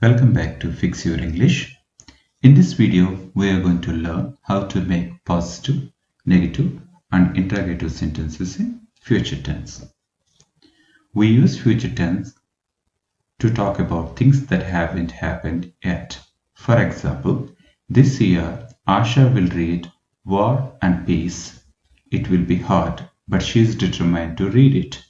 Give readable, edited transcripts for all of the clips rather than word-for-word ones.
Welcome back to Fix Your English. In this video, we are going to learn how to make positive, negative, and interrogative sentences in future tense. We use future tense to talk about things that haven't happened yet. For example, this year, Asha will read War and Peace. It will be hard, but she is determined to read it.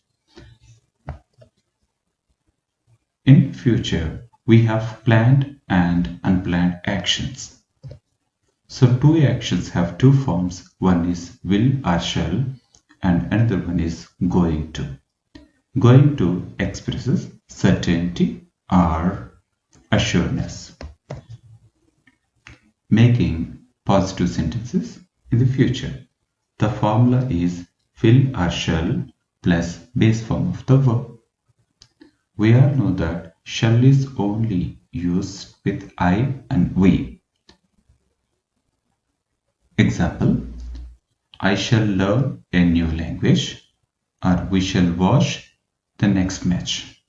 In future, we have planned and unplanned actions. So two actions have two forms. One is will or shall and another one is going to. Going to expresses certainty or assuredness. Making positive sentences in the future. The formula is will or shall plus base form of the verb. We all know that shall is only used with I and we. Example, I shall learn a new language, or we shall watch the next match.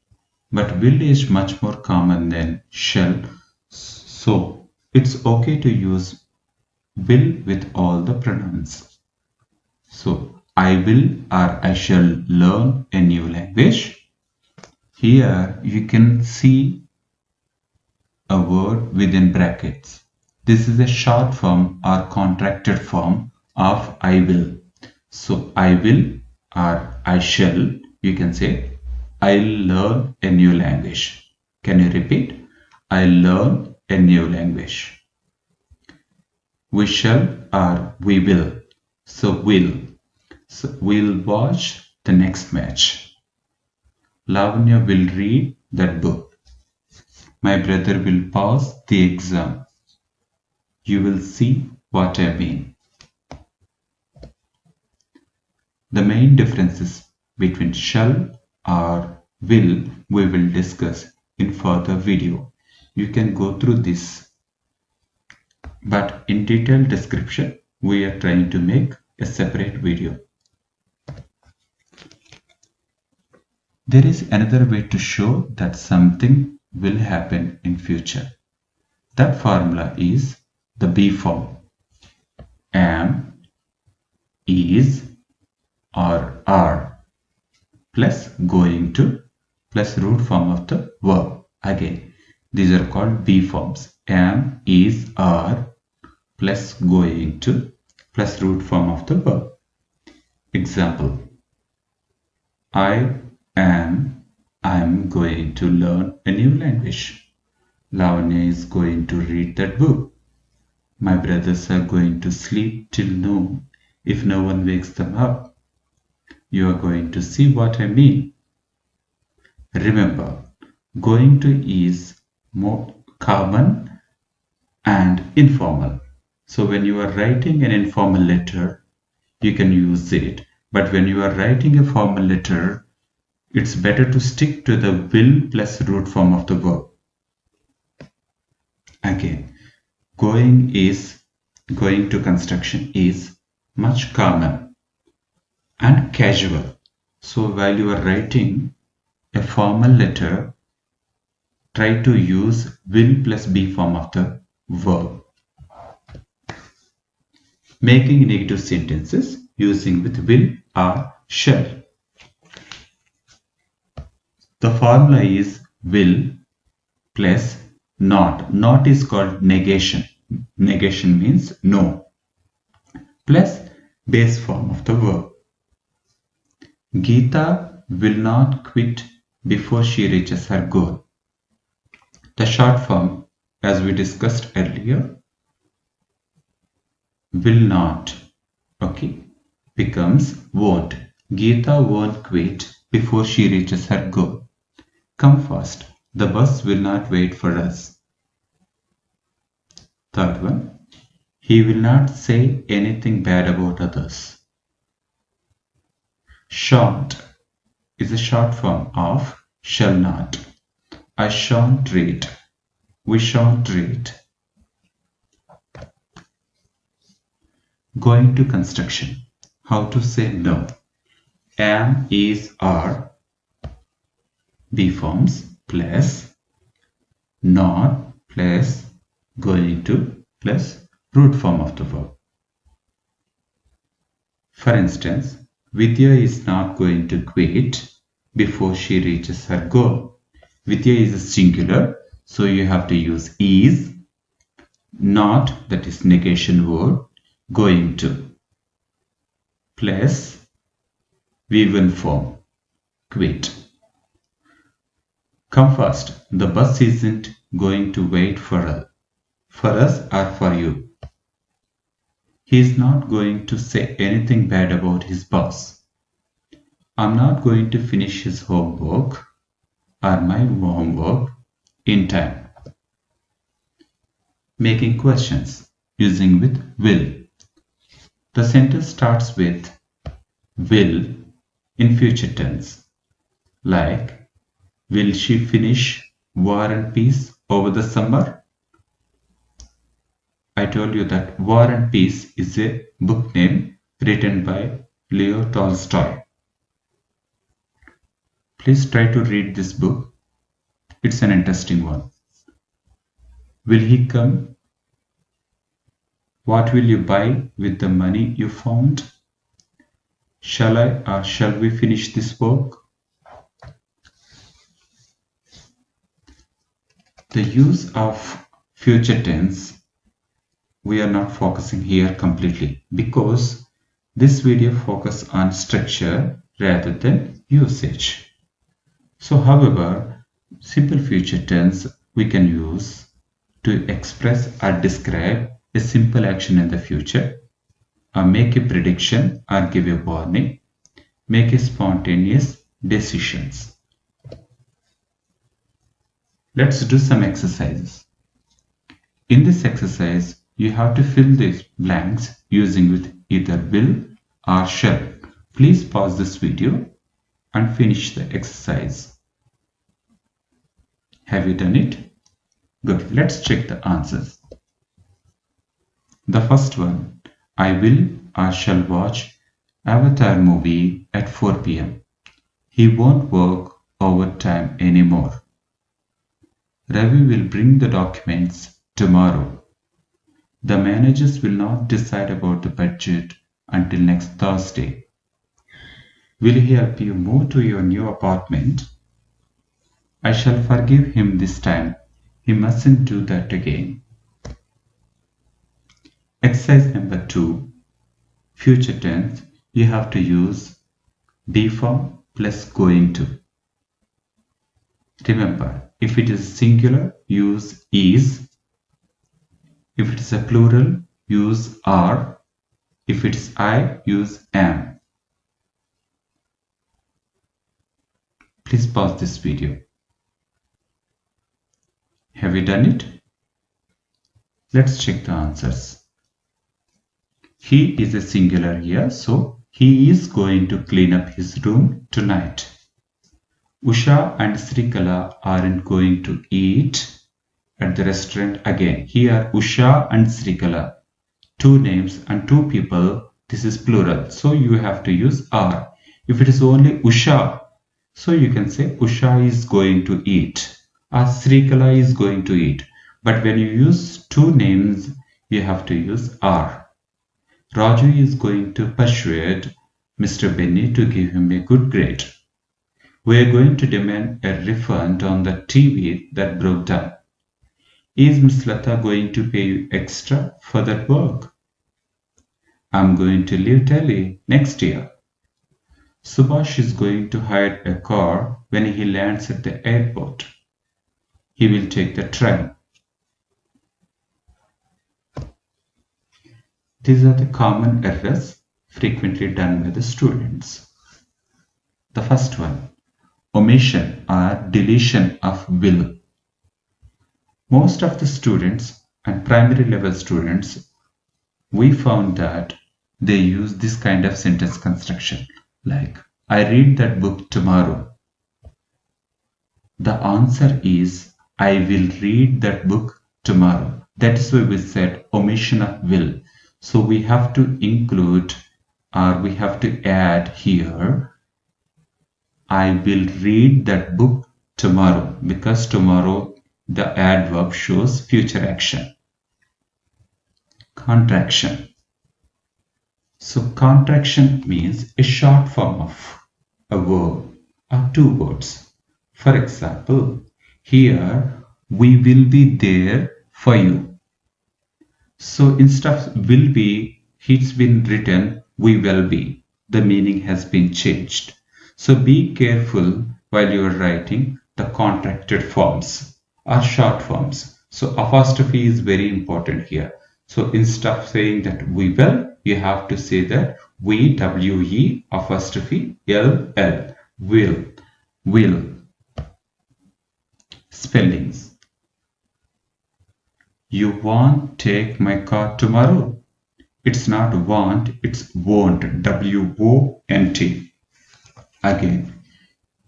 But will is much more common than shall, so it's okay to use will with all the pronouns. So I will or I shall learn a new language. Here you can see a word within brackets. This is a short form or contracted form of I will. So I will or I shall, you can say I'll learn a new language. Can you repeat? I'll learn a new language. We shall or we will. So will. So we'll watch the next match. Lavanya will read that book. My brother will pass the exam. You will see what I mean. The main differences between shall or will we will discuss in further video. You can go through this. But in detailed description, we are trying to make a separate video. There is another way to show that something will happen in future. That formula is the be form. Am, is, or are plus going to plus root form of the verb. Again, these are called be forms. Am, is, are plus going to plus root form of the verb. Example, I'm going to learn a new language. Lavanya is going to read that book. My brothers are going to sleep till noon if no one wakes them up. You are going to see what I mean. Remember, going to is more common and informal. So when you are writing an informal letter, you can use it. But when you are writing a formal letter, it's better to stick to the will plus root form of the verb. Again, going to construction is much common and casual. So while you are writing a formal letter, try to use will plus be form of the verb. Making negative sentences using with will or shall. The formula is will plus not. Not is called negation. Negation means no. Plus base form of the verb. Geeta will not quit before she reaches her goal. The short form, as we discussed earlier, will not, becomes won't. Geeta won't quit before she reaches her goal. Come fast, the bus will not wait for us. Third one, he will not say anything bad about others. Shan't is a short form of shall not. I shan't read. We shan't read. Going to construction. How to say no. Am, is, are be forms plus not plus going to plus root form of the verb. For instance, Vidya is not going to quit before she reaches her goal. Vidya is a singular, so you have to use is, not, that is negation word, going to, plus V1 form, quit. Come fast, the bus isn't going to wait for us or for you. He is not going to say anything bad about his boss. I'm not going to finish his homework or my homework in time. Making questions using with will. The sentence starts with will in future tense, like, will she finish War and Peace over the summer? I told you that War and Peace is a book name written by Leo Tolstoy. Please try to read this book. It's an interesting one. Will he come? What will you buy with the money you found? Shall I or shall we finish this work? The use of future tense, we are not focusing here completely because this video focuses on structure rather than usage. So, however, simple future tense we can use to express or describe a simple action in the future, or make a prediction or give a warning, make a spontaneous decisions. Let's do some exercises. In this exercise, you have to fill these blanks using with either will or shall. Please pause this video and finish the exercise. Have you done it? Good. Let's check the answers. The first one, I will or shall watch Avatar movie at 4 p.m. He won't work overtime anymore. Ravi will bring the documents tomorrow. The managers will not decide about the budget until next Thursday. Will he help you move to your new apartment? I shall forgive him this time. He mustn't do that again. Exercise number 2. Future tense, you have to use be form plus going to. Remember, if it is singular, use is. If it is a plural, use are. If it is I, use am. Please pause this video. Have you done it? Let's check the answers. He is a singular here, so he is going to clean up his room tonight. Usha and Srikala aren't going to eat at the restaurant again. Here, Usha and Srikala, two names and two people, this is plural, so you have to use are. If it is only Usha, so you can say Usha is going to eat or Srikala is going to eat. But when you use two names, you have to use are. Raju is going to persuade Mr. Benny to give him a good grade. We are going to demand a refund on the TV that broke down. Is Miss Lata going to pay you extra for that work? I'm going to leave Delhi next year. Subhash is going to hire a car when he lands at the airport. He will take the train. These are the common errors frequently done by the students. The first one, omission or deletion of will. Most of the students and primary level students, we found that they use this kind of sentence construction like, I read that book tomorrow. The answer is, I will read that book tomorrow. That is why we said omission of will. So we have to include or we have to add here, I will read that book tomorrow, because tomorrow The adverb shows future action. Contraction. So contraction means a short form of a verb or two words. For example, here we will be there for you. So instead of will be, it's been written we will be. The meaning has been changed. So be careful while you are writing the contracted forms or short forms. So apostrophe is very important here. So instead of saying that we will, you have to say that we, W-E apostrophe L-L, will. Spellings. You won't take my car tomorrow. It's not want, it's won't. W-O-N-T. Again,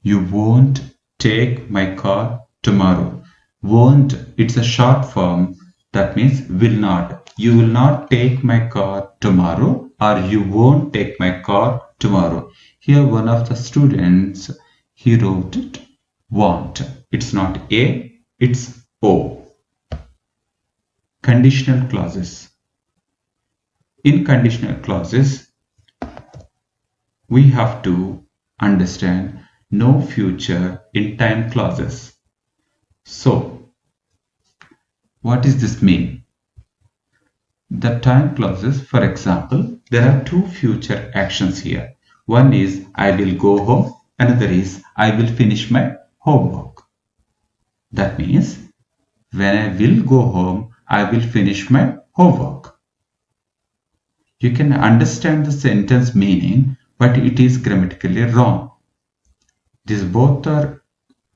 you won't take my car tomorrow. Won't, it's a short form. That means will not. You will not take my car tomorrow, or you won't take my car tomorrow. Here one of the students, he wrote it want. It's not A, it's O. Conditional clauses. In conditional clauses, we have to understand no future in time clauses. So, what does this mean? The time clauses, for example, there are two future actions here. One is I will go home, another is I will finish my homework. That means when I will go home, I will finish my homework. You can understand the sentence meaning, but it is grammatically wrong. These both are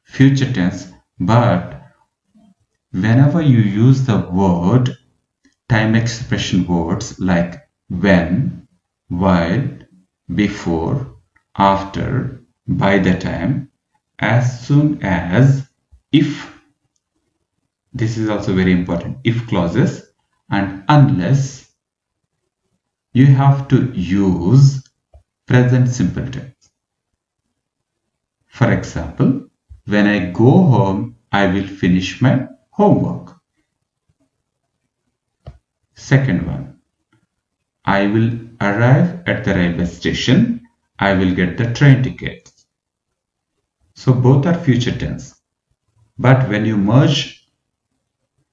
future tense, but whenever you use the word time expression words like when, while, before, after, by the time, as soon as, if, this is also very important, if clauses, and unless, you have to use present simple tense. For example, when I go home, I will finish my homework. Second one, I will arrive at the railway station. I will get the train ticket. So both are future tense. But when you merge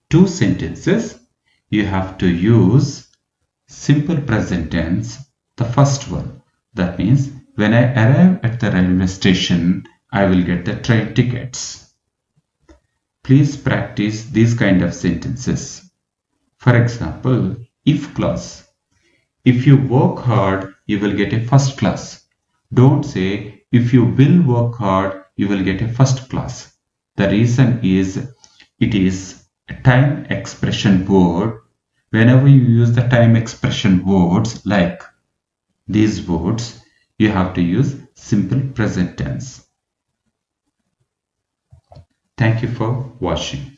two sentences, you have to use simple present tense, the first one. That means when I arrive at the railway station, I will get the train tickets. Please practice these kind of sentences. For example, if clause. If you work hard, you will get a first class. Don't say if you will work hard, you will get a first class. The reason is it is a time expression word. Whenever you use the time expression words like these words, you have to use simple present tense. Thank you for watching.